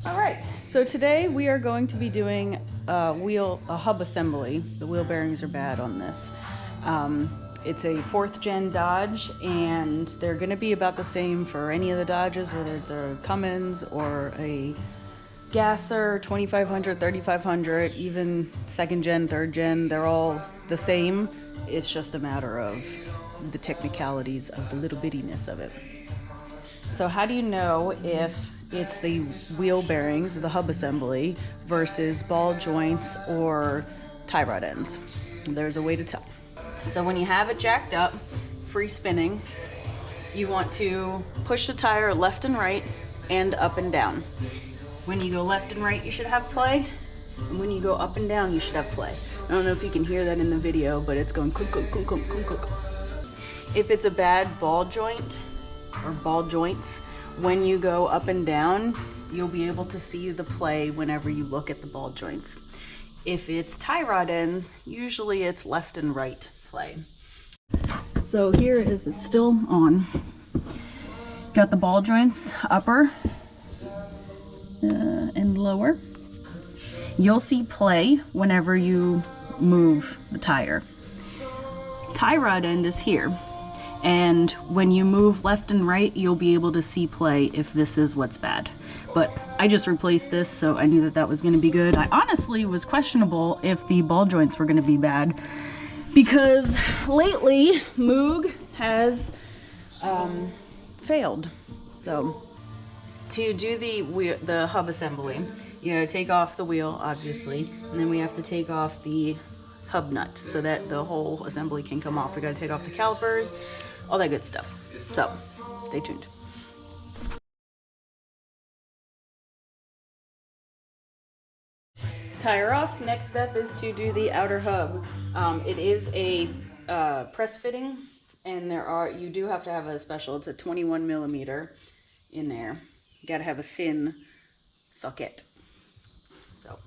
All right, so today we are going to be doing a hub assembly. The wheel bearings are bad on this. It's a 4th gen Dodge, and they're going to be about the same for any of the Dodges, whether it's a Cummins or a Gasser, 2500, 3500, even 2nd gen, 3rd gen, they're all the same. It's just a matter of the technicalities of the little bittiness of it. So how do you know if it's the wheel bearings, the hub assembly, versus ball joints or tie rod ends? There's a way to tell. So when you have it jacked up, free spinning, you want to push the tire left and right and up and down. When you go left and right, you should have play. And when you go up and down, you should have play. I don't know if you can hear that in the video, but it's going clunk, clunk, clunk, clunk, clunk, clunk. If it's a bad ball joint or ball joints, when you go up and down, you'll be able to see the play whenever you look at the ball joints. If it's tie rod ends, usually it's left and right play. So here it's still on. Got the ball joints, upper and lower. You'll see play whenever you move the tire. Tie rod end is here. And when you move left and right, you'll be able to see play if this is what's bad. But I just replaced this, so I knew that that was going to be good. I honestly was questionable if the ball joints were going to be bad, because lately Moog has failed. So to do the hub assembly, you gotta take off the wheel, obviously, and then we have to take off the hub nut so that the whole assembly can come off. We gotta take off the calipers, all that good stuff. So stay tuned. Tire off. Next step is to do the outer hub. It is a press fitting, and you do have to have a special. It's a 21 millimeter in there. You gotta have a thin socket. So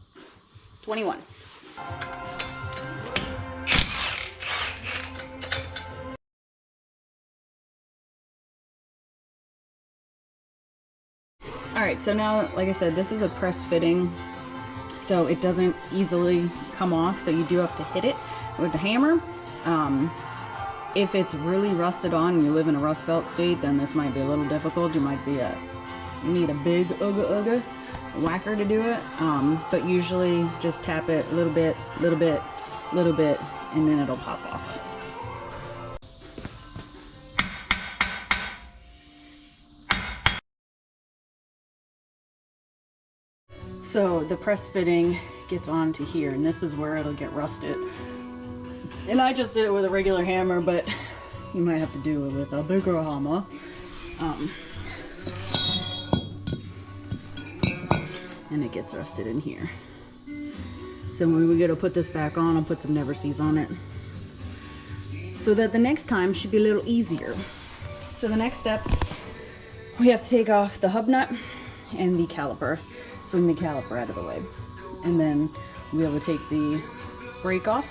21. Alright, so now, like I said, this is a press fitting, so it doesn't easily come off, so you do have to hit it with the hammer. If it's really rusted on and you live in a rust belt state, then this might be a little difficult. You need a big ooga whacker to do it, but usually just tap it a little bit, and then it'll pop off. So the press fitting gets onto here, and this is where it'll get rusted. And I just did it with a regular hammer, but you might have to do it with a bigger hammer. And it gets rusted in here. So when we go to put this back on, I'll put some Never-Seez on it, so that the next time should be a little easier. So the next steps, we have to take off the hub nut and the caliper. Swing the caliper out of the way, and then we'll be able to take the brake off.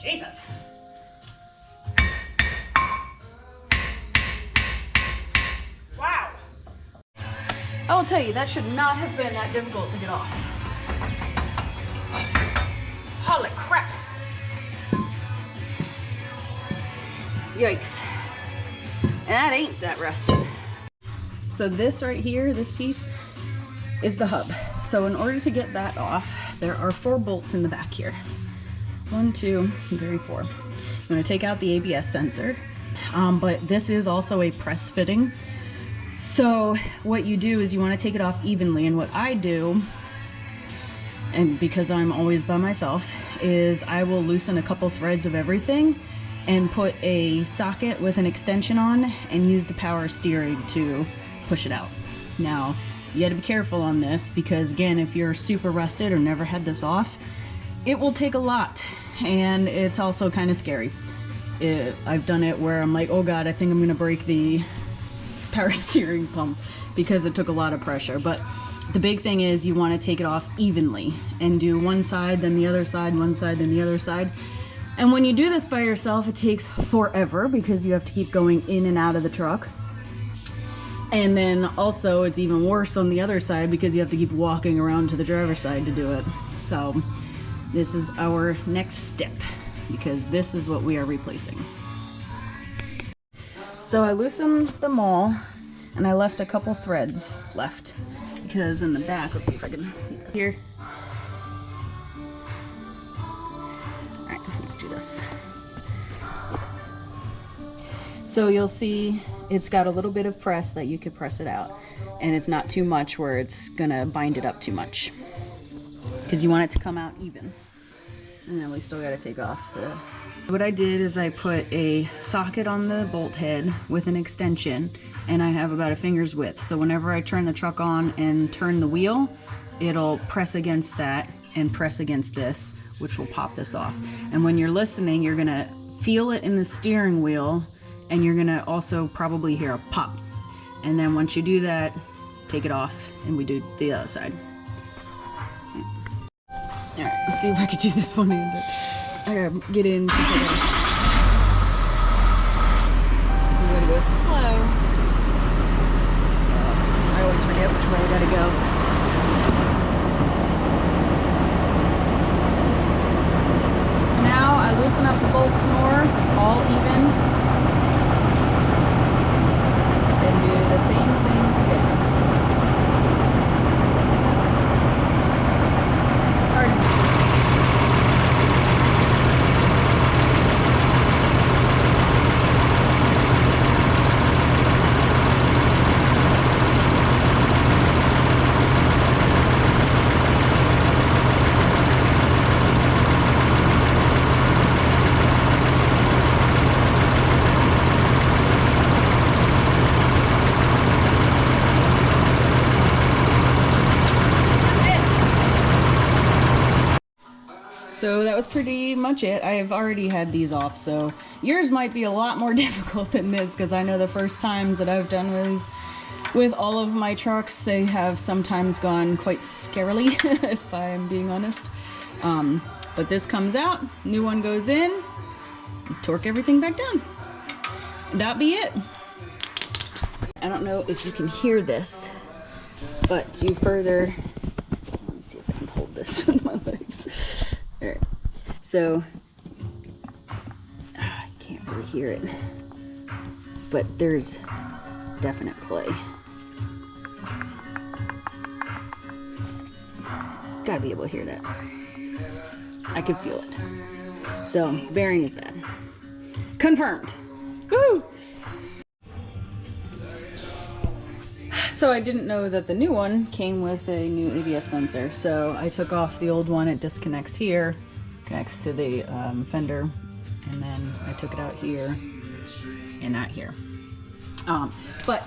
Jesus! Wow! I will tell you, that should not have been that difficult to get off. Holy crap! Yikes. And that ain't that rusted. So this right here, this piece, is the hub. So in order to get that off, there are 4 bolts in the back here. 1, 2, 3, 4. I'm gonna take out the ABS sensor, but this is also a press fitting. So what you do is you wanna take it off evenly, and what I do, and because I'm always by myself, is I will loosen a couple threads of everything and put a socket with an extension on and use the power steering to push it out. Now, you gotta be careful on this, because again, if you're super rusted or never had this off, it will take a lot, and it's also kind of scary. I've done it where I'm like, oh god, I think I'm gonna break the power steering pump because it took a lot of pressure. But the big thing is you want to take it off evenly and do one side, then the other side, one side, then the other side. And when you do this by yourself, it takes forever because you have to keep going in and out of the truck. And then also it's even worse on the other side because you have to keep walking around to the driver's side to do it. So this is our next step because this is what we are replacing. So I loosened them all and I left a couple threads left because in the back, let's see if I can see this here. All right, let's do this. So you'll see it's got a little bit of press that you could press it out, and it's not too much where it's gonna bind it up too much because you want it to come out even. And then we still gotta take off the... What I did is I put a socket on the bolt head with an extension, and I have about a finger's width. So whenever I turn the truck on and turn the wheel, it'll press against that and press against this, which will pop this off. And when you're listening, you're gonna feel it in the steering wheel, and you're gonna also probably hear a pop. And then once you do that, take it off and we do the other side. All right, let's see if I can do this one handed. I gotta get in. So we gotta go slow. I always forget which way I gotta go. Now I loosen up the bolts more, all even. And do the same thing again. Hard. So that was pretty much it. I've already had these off, so yours might be a lot more difficult than this because I know the first times that I've done these with all of my trucks, they have sometimes gone quite scarily, if I'm being honest. But this comes out, new one goes in, torque everything back down. And that'll be it. I don't know if you can hear this, but to further, let me see if I can hold this with my legs. All right, so I can't really hear it, but there's definite play. Gotta be able to hear that. I can feel it. So bearing is bad. Confirmed. Woo! So I didn't know that the new one came with a new ABS sensor, so I took off the old one. It disconnects here, connects to the fender, and then I took it out here and out here. But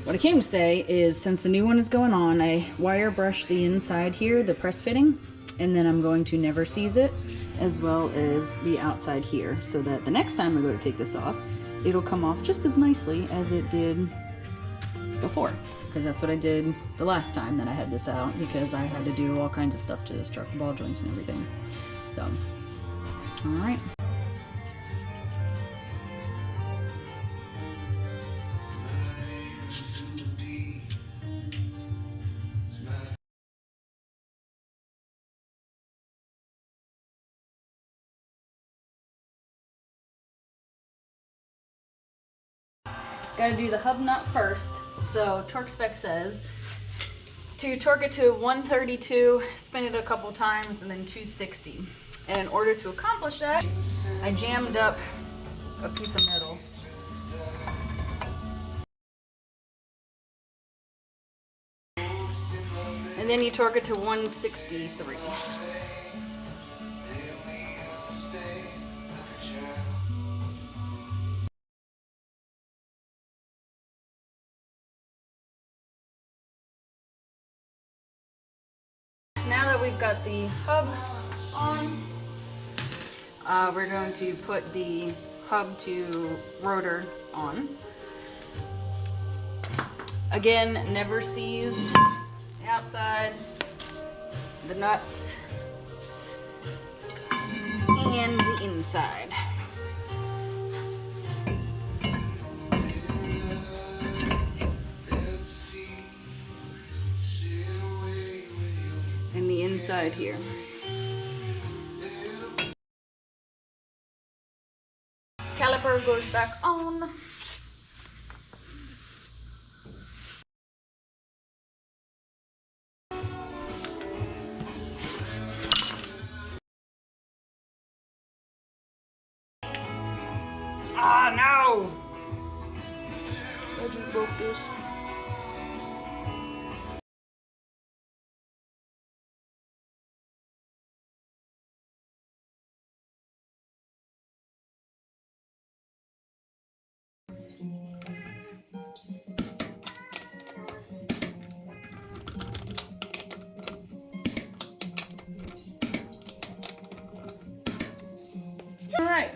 what I came to say is, since the new one is going on, I wire brushed the inside here, the press fitting, and then I'm going to never seize it, as well as the outside here, so that the next time I go to take this off, it'll come off just as nicely as it did before, because that's what I did the last time that I had this out, because I had to do all kinds of stuff to this truck, ball joints and everything. So, all right. Got to do the hub nut first. So torque spec says to torque it to 132, spin it a couple times, and then 260. And in order to accomplish that, I jammed up a piece of metal. And then you torque it to 163. Now that we've got the hub on, we're going to put the hub to rotor on. Again, never seize the outside, the nuts, and the inside. inside. And the inside here. Caliper goes back on. Ah, no! I just broke this. All right.